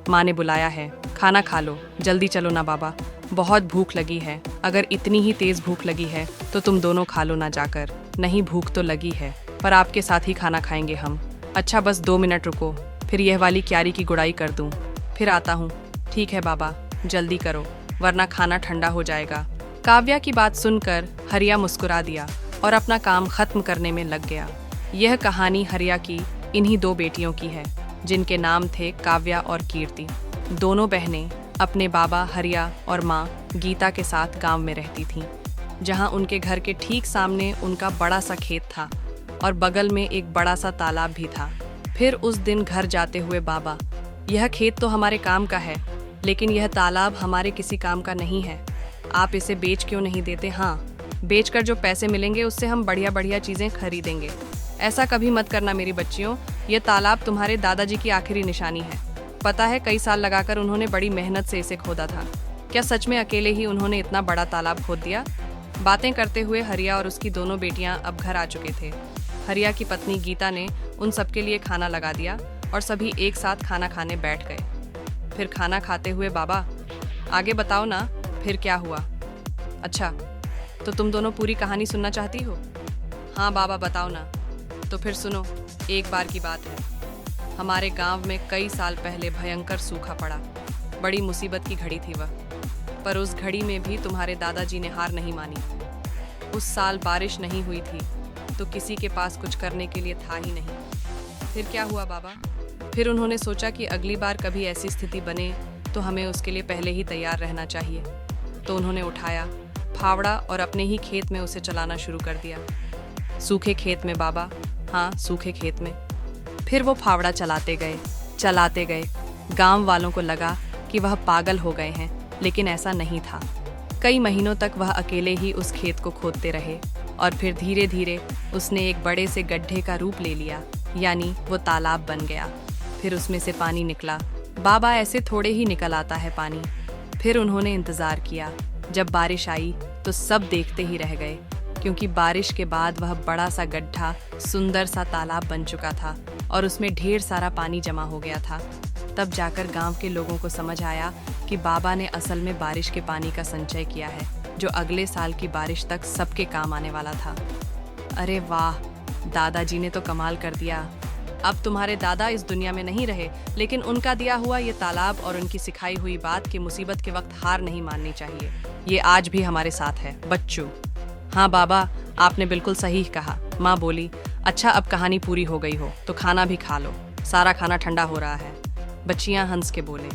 माँ ने बुलाया है, खाना खा लो, जल्दी चलो ना बाबा, बहुत भूख लगी है। अगर इतनी ही तेज भूख लगी है तो तुम दोनों खा लो ना जाकर। नहीं, भूख तो लगी है, पर आपके साथ ही खाना खाएंगे हम। अच्छा बस 2 मिनट रुको, फिर यह वाली क्यारी की गुड़ाई कर दूं, फिर आता हूँ। ठीक है बाबा, जल्दी करो, वरना खाना ठंडा हो जाएगा। काव्या की बात सुनकर हरिया मुस्कुरा दिया और अपना काम खत्म करने में लग गया। यह कहानी हरिया की इन्हीं 2 बेटियों की है, जिनके नाम थे काव्या और कीर्ति। दोनों बहनें अपने बाबा हरिया और माँ गीता के साथ गांव में रहती थीं, जहां उनके घर के ठीक सामने उनका बड़ा सा खेत था और बगल में एक बड़ा सा तालाब भी था। फिर उस दिन घर जाते हुए बाबा, यह खेत तो हमारे काम का है, लेकिन यह तालाब हमारे किसी काम का नहीं है। आप इसे बेच क्यों नहीं देते? हाँ, बेचकर जो पैसे मिलेंगे उससे हम बढ़िया बढ़िया चीज़ें खरीदेंगे। ऐसा कभी मत करना मेरी बच्चियों, यह तालाब तुम्हारे दादाजी की आखिरी निशानी है। पता है कई साल लगाकर उन्होंने बड़ी मेहनत से इसे खोदा था। क्या सच में अकेले ही उन्होंने इतना बड़ा तालाब खोद दिया? बातें करते हुए हरिया और उसकी दोनों बेटियां अब घर आ चुके थे। हरिया की पत्नी गीता ने उन सबके लिए खाना लगा दिया और सभी एक साथ खाना खाने बैठ गए। फिर खाना खाते हुए बाबा, आगे बताओ ना, फिर क्या हुआ? अच्छा, तो तुम दोनों पूरी कहानी सुनना चाहती हो? हाँ बाबा, बताओ ना। तो फिर सुनो, एक बार की बात है। हमारे गांव में कई साल पहले भयंकर सूखा पड़ा। बड़ी मुसीबत की घड़ी थी वह, पर उस घड़ी में भी तुम्हारे दादाजी ने हार नहीं मानी। उस साल बारिश नहीं हुई थी, तो किसी के पास कुछ करने के लिए था ही नहीं। फिर क्या हुआ बाबा? फिर उन्होंने सोचा कि अगली बार कभी ऐसी स्थिति बने तो हमें उसके लिए पहले ही तैयार रहना चाहिए। तो उन्होंने उठाया फावड़ा और अपने ही खेत में उसे चलाना शुरू कर दिया। सूखे खेत में बाबा, हाँ सूखे खेत में। फिर वो फावड़ा चलाते गए। गांव वालों को लगा कि वह पागल हो गए हैं, लेकिन ऐसा नहीं था। कई महीनों तक वह अकेले ही उस खेत को खोदते रहे और फिर धीरे धीरे उसने एक बड़े से गड्ढे का रूप ले लिया, यानी वो तालाब बन गया। फिर उसमें से पानी निकला। बाबा, ऐसे थोड़े ही निकल आता है पानी। फिर उन्होंने इंतजार किया। जब बारिश आई तो सब देखते ही रह गए, क्योंकि बारिश के बाद वह बड़ा सा गड्ढा सुंदर सा तालाब बन चुका था और उसमें ढेर सारा पानी जमा हो गया था। तब जाकर गांव के लोगों को समझ आया कि बाबा ने असल में बारिश के पानी का संचय किया है, जो अगले साल की बारिश तक सबके काम आने वाला था। अरे वाह, दादाजी ने तो कमाल कर दिया। अब तुम्हारे दादा इस दुनिया में नहीं रहे, लेकिन उनका दिया हुआ ये तालाब और उनकी सिखाई हुई बात कि मुसीबत के वक्त हार नहीं माननी चाहिए, ये आज भी हमारे साथ है बच्चों। हाँ बाबा, आपने बिल्कुल सही कहा। माँ बोली, अच्छा अब कहानी पूरी हो गई हो तो खाना भी खा लो, सारा खाना ठंडा हो रहा है। बच्चियाँ हंस के बोले।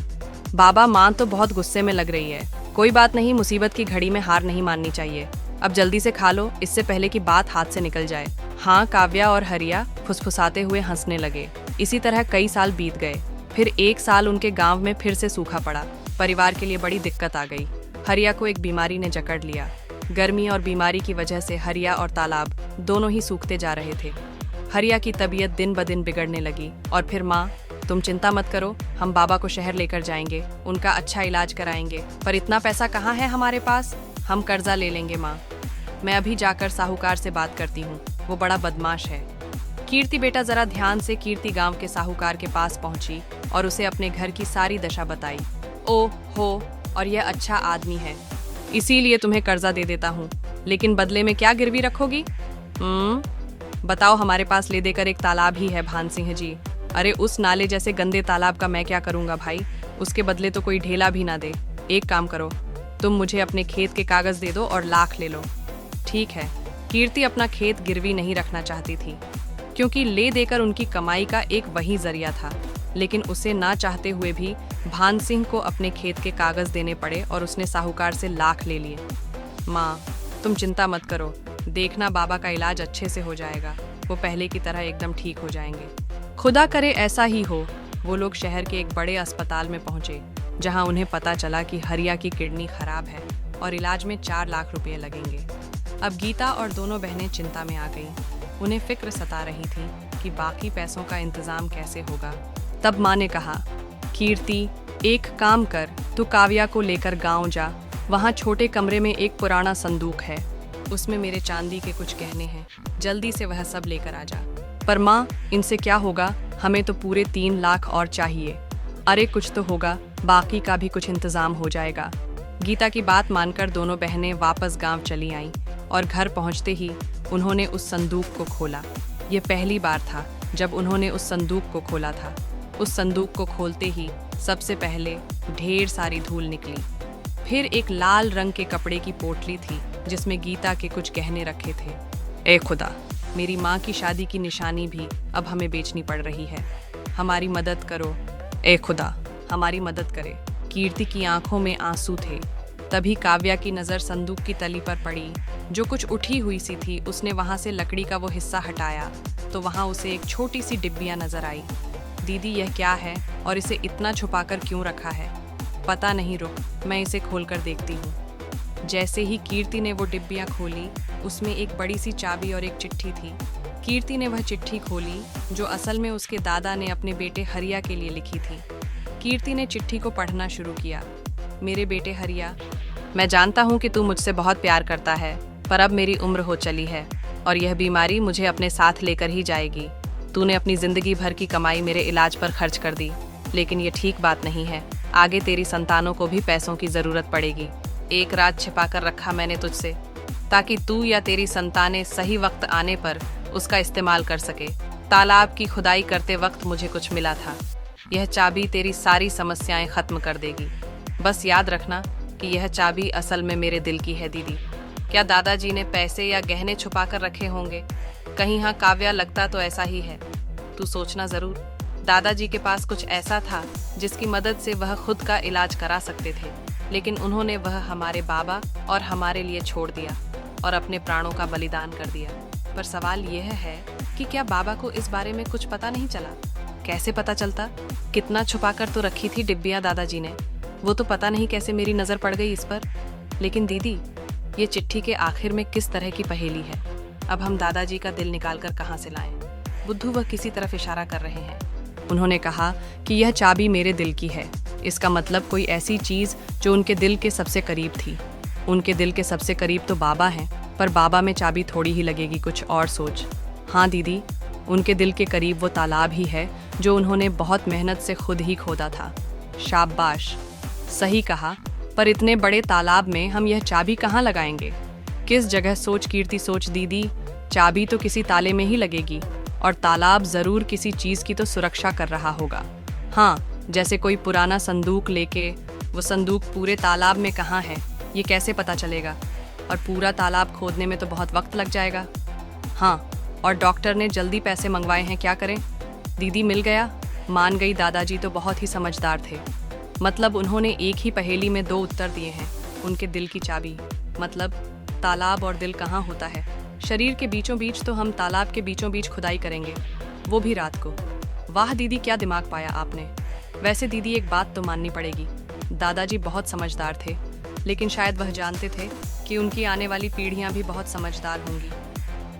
बाबा, माँ तो बहुत गुस्से में लग रही है। कोई बात नहीं, मुसीबत की घड़ी में हार नहीं माननी चाहिए। अब जल्दी से खा लो, इससे पहले कि बात हाथ से निकल जाए। हाँ, काव्या और हरिया फुसफुसाते हुए हंसने लगे। इसी तरह कई साल बीत गए। फिर एक साल उनके गांव में फिर से सूखा पड़ा। परिवार के लिए बड़ी दिक्कत आ गई। हरिया को एक बीमारी ने जकड़ लिया। गर्मी और बीमारी की वजह से हरिया और तालाब दोनों ही सूखते जा रहे थे। हरिया की तबीयत दिन ब दिन बिगड़ने लगी और फिर माँ, तुम चिंता मत करो, हम बाबा को शहर लेकर जाएंगे, उनका अच्छा इलाज कराएंगे। पर इतना पैसा कहाँ है हमारे पास? हम कर्जा ले लेंगे माँ। मैं अभी जाकर साहूकार से बात करती हूँ, वो बड़ा बदमाश है। कीर्ति बेटा, जरा ध्यान से। कीर्ति गांव के साहूकार के पास पहुंची और उसे अपने घर की सारी दशा बताई। ओ हो, और यह अच्छा आदमी है, इसीलिए तुम्हें कर्जा दे देता हूँ, लेकिन बदले में क्या गिरवी रखोगी? बताओ, हमारे पास ले देकर एक तालाब ही है भान सिंह जी। अरे उस नाले जैसे गंदे तालाब का मैं क्या करूँगा भाई, उसके बदले तो कोई ढेला भी ना दे। एक काम करो, तुम मुझे अपने खेत के कागज दे दो और लाख ले लो। ठीक है। कीर्ति अपना खेत गिरवी नहीं रखना चाहती थी, क्योंकि ले देकर उनकी कमाई का एक वही जरिया था, लेकिन उसे ना चाहते हुए भी भान सिंह को अपने खेत के कागज देने पड़े और उसने साहूकार से लाख ले लिए। माँ, तुम चिंता मत करो, देखना बाबा का इलाज अच्छे से हो जाएगा, वो पहले की तरह एकदम ठीक हो जाएंगे। खुदा करे ऐसा ही हो। वो लोग शहर के एक बड़े अस्पताल में पहुंचे, जहां उन्हें पता चला कि हरिया की किडनी खराब है और इलाज में 4 लाख रुपए लगेंगे। अब गीता और दोनों बहनें चिंता में आ गईं। उन्हें फिक्र सता रही थी कि बाकी पैसों का इंतजाम कैसे होगा। तब माँ ने कहा, कीर्ति, एक काम कर, तू काव्या को लेकर गांव जा। वहाँ छोटे कमरे में एक पुराना संदूक है, उसमें मेरे चांदी के कुछ गहने हैं, जल्दी से वह सब लेकर आ जा। पर माँ, इनसे क्या होगा? हमें तो पूरे 3 लाख और चाहिए। अरे कुछ तो होगा, बाकी का भी कुछ इंतजाम हो जाएगा। गीता की बात मानकर दोनों बहनें वापस गांव चली आईं और घर पहुंचते ही उन्होंने उस संदूक को खोला। ये पहली बार था जब उन्होंने उस संदूक को खोला था। उस संदूक को खोलते ही सबसे पहले ढेर सारी धूल निकली। फिर एक लाल रंग के कपड़े की पोटली थी जिसमें गीता के कुछ गहने रखे थे। ए खुदा, मेरी माँ की शादी की निशानी भी अब हमें बेचनी पड़ रही है। हमारी मदद करो, ए खुदा, हमारी मदद करे। कीर्ति की आंखों में आंसू थे। तभी काव्या की नज़र संदूक की तली पर पड़ी जो कुछ उठी हुई सी थी। उसने वहां से लकड़ी का वो हिस्सा हटाया तो वहां उसे एक छोटी सी डिब्बियाँ नजर आई। दीदी, यह क्या है और इसे इतना छुपाकर क्यों रखा है? पता नहीं, रुक, मैं इसे खोलकर देखती हूँ। जैसे ही कीर्ति ने वो डिब्बियाँ खोली, उसमें एक बड़ी सी चाबी और एक चिट्ठी थी। कीर्ति ने वह चिट्ठी खोली जो असल में उसके दादा ने अपने बेटे हरिया के लिए लिखी थी। कीर्ति ने चिट्ठी को पढ़ना शुरू किया। मेरे बेटे हरिया, मैं जानता हूँ कि तू मुझसे बहुत प्यार करता है, पर अब मेरी उम्र हो चली है और यह बीमारी मुझे अपने साथ लेकर ही जाएगी। तूने अपनी जिंदगी भर की कमाई मेरे इलाज पर खर्च कर दी, लेकिन ये ठीक बात नहीं है। आगे तेरी संतानों को भी पैसों की जरूरत पड़ेगी। एक राज छिपाकर रखा मैंने तुझसे ताकि तू या तेरी संतानें सही वक्त आने पर उसका इस्तेमाल कर सके। तालाब की खुदाई करते वक्त मुझे कुछ मिला था। यह चाबी तेरी सारी समस्याएं खत्म कर देगी। बस याद रखना कि यह चाबी असल में मेरे दिल की है। दीदी, क्या दादाजी ने पैसे या गहने छुपा कर रखे होंगे? कहीं हाँ काव्या, लगता तो ऐसा ही है। तू सोचना जरूर, दादाजी के पास कुछ ऐसा था जिसकी मदद से वह खुद का इलाज करा सकते थे, लेकिन उन्होंने वह हमारे बाबा और हमारे लिए छोड़ दिया और अपने प्राणों का बलिदान कर दिया। पर सवाल यह है कि क्या बाबा को इस बारे में कुछ पता नहीं चला? कैसे पता चलता? कितना छुपाकर तो रखी थी डिब्बियाँ दादाजी ने, वो तो पता नहीं कैसे मेरी नज़र पड़ गई इस पर। लेकिन दीदी, ये चिट्ठी के आखिर में किस तरह की पहेली है? अब हम दादाजी का दिल निकालकर कहाँ से लाएं? बुद्धू वह किसी तरफ इशारा कर रहे हैं। उन्होंने कहा कि यह चाबी मेरे दिल की है। इसका मतलब कोई ऐसी चीज़ जो उनके दिल के सबसे करीब थी। उनके दिल के सबसे करीब तो बाबा हैं, पर बाबा में चाबी थोड़ी ही लगेगी, कुछ और सोच। हाँ दीदी, उनके दिल के करीब वो तालाब ही है जो उन्होंने बहुत मेहनत से खुद ही खोदा था। शाबाश, सही कहा, पर इतने बड़े तालाब में हम यह चाबी कहाँ लगाएंगे? किस जगह? सोच कीर्ति, सोच दीदी। चाबी तो किसी ताले में ही लगेगी और तालाब जरूर किसी चीज़ की तो सुरक्षा कर रहा होगा। हाँ, जैसे कोई पुराना संदूक लेके। वो संदूक पूरे तालाब में कहाँ है ये कैसे पता चलेगा? और पूरा तालाब खोदने में तो बहुत वक्त लग जाएगा। हाँ, और डॉक्टर ने जल्दी पैसे मंगवाए हैं, क्या करें? दीदी, मिल गया। मान गई, दादाजी तो बहुत ही समझदार थे। मतलब उन्होंने एक ही पहेली में दो उत्तर दिए हैं। उनके दिल की चाबी, मतलब तालाब और दिल कहाँ होता है? शरीर के बीचों बीच तो हम तालाब के बीचों बीच खुदाई करेंगे, वो भी रात को। वाह दीदी, क्या दिमाग पाया आपने। वैसे दीदी, एक बात तो माननी पड़ेगी, दादाजी बहुत समझदार थे, लेकिन शायद वह जानते थे कि उनकी आने वाली पीढ़ियां भी बहुत समझदार होंगी।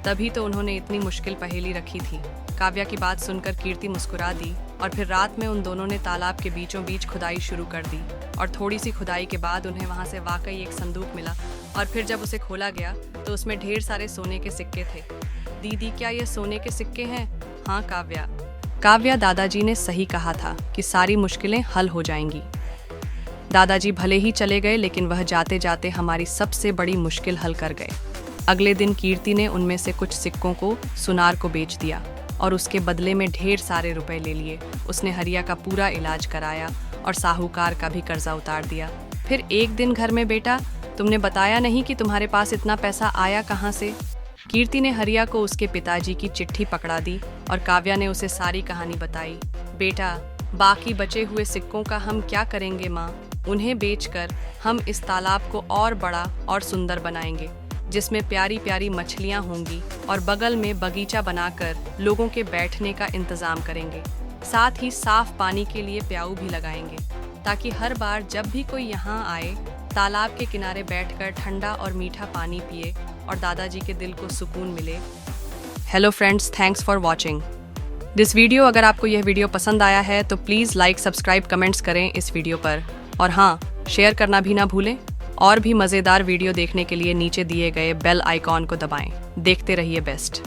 तभी तो उन्होंने इतनी मुश्किल पहेली रखी थी। काव्या की बात सुनकर कीर्ति मुस्कुरा दी और फिर रात में उन दोनों ने तालाब के बीचों बीच खुदाई शुरू कर दी। और थोड़ी सी खुदाई के बाद उन्हें वहां से वाकई एक संदूक मिला और फिर जब उसे खोला गया तो उसमें ढेर सारे सोने के सिक्के थे। दीदी, क्या ये सोने के सिक्के हैं? हाँ काव्या, दादाजी ने सही कहा था कि सारी मुश्किलें हल हो जाएंगी। दादाजी भले ही चले गए, लेकिन वह जाते जाते हमारी सबसे बड़ी मुश्किल हल कर गए। अगले दिन कीर्ति ने उनमें से कुछ सिक्कों को सुनार को बेच दिया और उसके बदले में ढेर सारे रुपए ले लिए। उसने हरिया का पूरा इलाज कराया और साहूकार का भी कर्जा उतार दिया। फिर एक दिन घर में, बेटा, तुमने बताया नहीं कि तुम्हारे पास इतना पैसा आया कहाँ से? कीर्ति ने हरिया को उसके पिताजी की चिट्ठी पकड़ा दी और काव्या ने उसे सारी कहानी बताई। बेटा, बाकी बचे हुए सिक्कों का हम क्या करेंगे माँ? उन्हें बेचकर हम इस तालाब को और बड़ा और सुंदर बनाएंगे, जिसमें प्यारी प्यारी मछलियाँ होंगी और बगल में बगीचा बनाकर लोगों के बैठने का इंतजाम करेंगे। साथ ही साफ पानी के लिए प्याऊ भी लगाएंगे, ताकि हर बार जब भी कोई यहाँ आए तालाब के किनारे बैठकर ठंडा और मीठा पानी पिए और दादाजी के दिल को सुकून मिले। Hello friends, thanks for watching this video. अगर आपको यह वीडियो पसंद आया है तो प्लीज़ लाइक, सब्सक्राइब, कमेंट्स करें इस वीडियो पर, और हाँ, शेयर करना भी ना भूलें। और भी मज़ेदार वीडियो देखने के लिए नीचे दिए गए बेल आइकॉन को दबाएं। देखते रहिए बेस्ट।